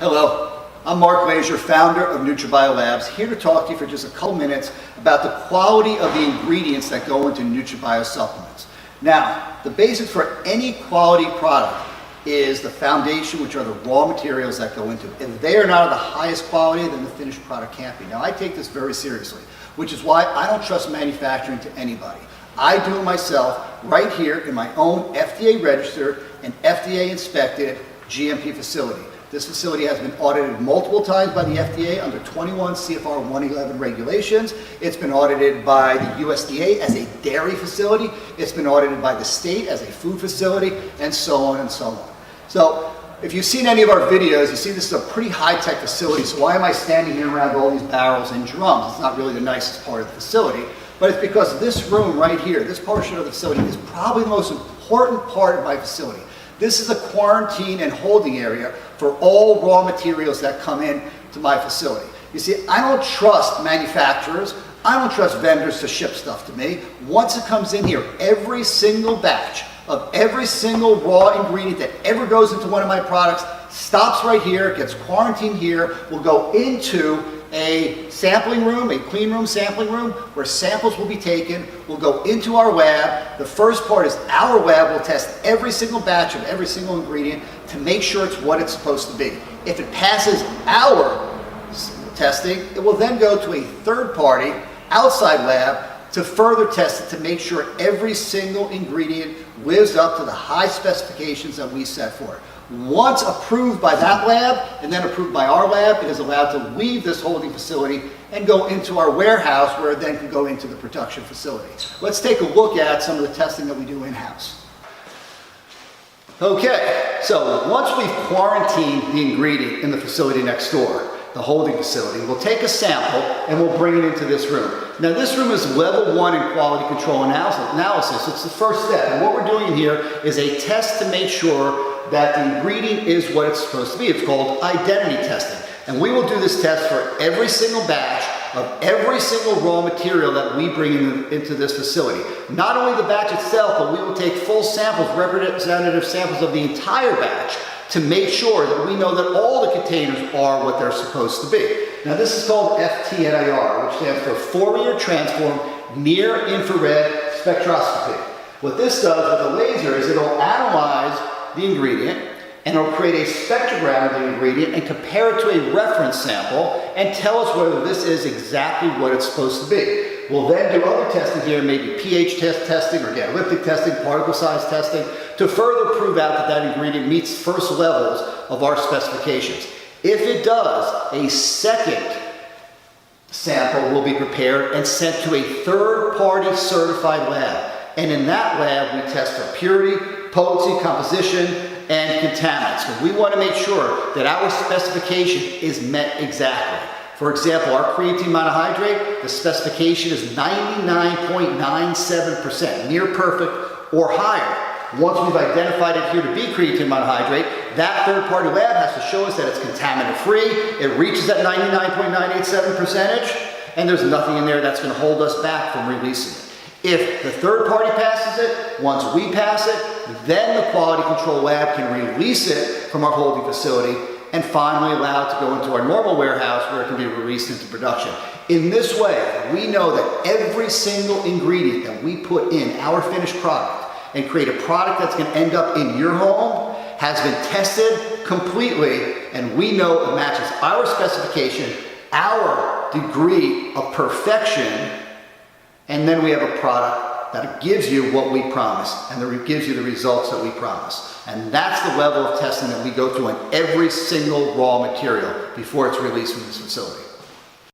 Hello, I'm Mark Glazier, founder of NutraBio Labs, here to talk to you for just a couple minutes about the quality of the ingredients that go into NutraBio supplements. Now, the basics for any quality product is the foundation, which are the raw materials that go into it. If they are not of the highest quality, then the finished product can't be. Now, I take this very seriously, which is why I don't trust manufacturing to anybody. I do it myself right here in my own FDA registered and FDA inspected GMP facility. This facility has been audited multiple times by the FDA under 21 CFR 111 regulations. It's been audited by the USDA as a dairy facility. It's been audited by the state as a food facility, and so on and so on. So if you've seen any of our videos, you see this is a pretty high-tech facility. So why am I standing here around all these barrels and drums? It's not really the nicest part of the facility, but it's because this room right here, this portion of the facility, is probably the most important part of my facility. This is a quarantine and holding area for all raw materials that come in to my facility. You see, I don't trust manufacturers. I don't trust vendors to ship stuff to me. Once it comes in here, every single batch of every single raw ingredient that ever goes into one of my products stops right here, gets quarantined here, will go into a sampling room, a clean room sampling room, where samples will be taken, will go into our lab. The first part is our lab will test every single batch of every single ingredient to make sure it's what it's supposed to be. If it passes our testing, it will then go to a third party outside lab to further test it to make sure every single ingredient lives up to the high specifications that we set for it. Once approved by that lab and then approved by our lab, it is allowed to leave this holding facility and go into our warehouse, where it then can go into the production facility. Let's take a look at some of the testing that we do in-house. Okay, so once we've quarantined the ingredient in the facility next door, the holding facility, we'll take a sample and we'll bring it into this room. Now, this room is level 1 in quality control analysis. It's the first step, and what we're doing here is a test to make sure that the ingredient is what it's supposed to be. It's called identity testing. And we will do this test for every single batch of every single raw material that we bring into this facility. Not only the batch itself, but we will take full samples, representative samples of the entire batch, to make sure that we know that all the containers are what they're supposed to be. Now, this is called FTNIR, which stands for Fourier Transform Near Infrared Spectroscopy. What this does with a laser is it'll analyze the ingredient, and it'll create a spectrogram of the ingredient and compare it to a reference sample and tell us whether this is exactly what it's supposed to be. We'll then do other testing here, maybe pH testing, organoleptic testing, particle size testing, to further prove out that that ingredient meets first levels of our specifications. If it does, a second sample will be prepared and sent to a third-party certified lab. And in that lab, we test for purity, potency, composition, and contaminants. So we want to make sure that our specification is met exactly. For example, our creatine monohydrate, the specification is 99.97%, near perfect or higher. Once we've identified it here to be creatine monohydrate, that third-party lab has to show us that it's contaminant-free, it reaches that 99.987%, and there's nothing in there that's going to hold us back from releasing it. If the third party passes it, once we pass it, then the quality control lab can release it from our holding facility and finally allow it to go into our normal warehouse, where it can be released into production. In this way, we know that every single ingredient that we put in our finished product and create a product that's going to end up in your home has been tested completely, and we know it matches our specification, our degree of perfection, and then we have a product that gives you what we promise, and that gives you the results that we promise. And that's the level of testing that we go through on every single raw material before it's released from this facility.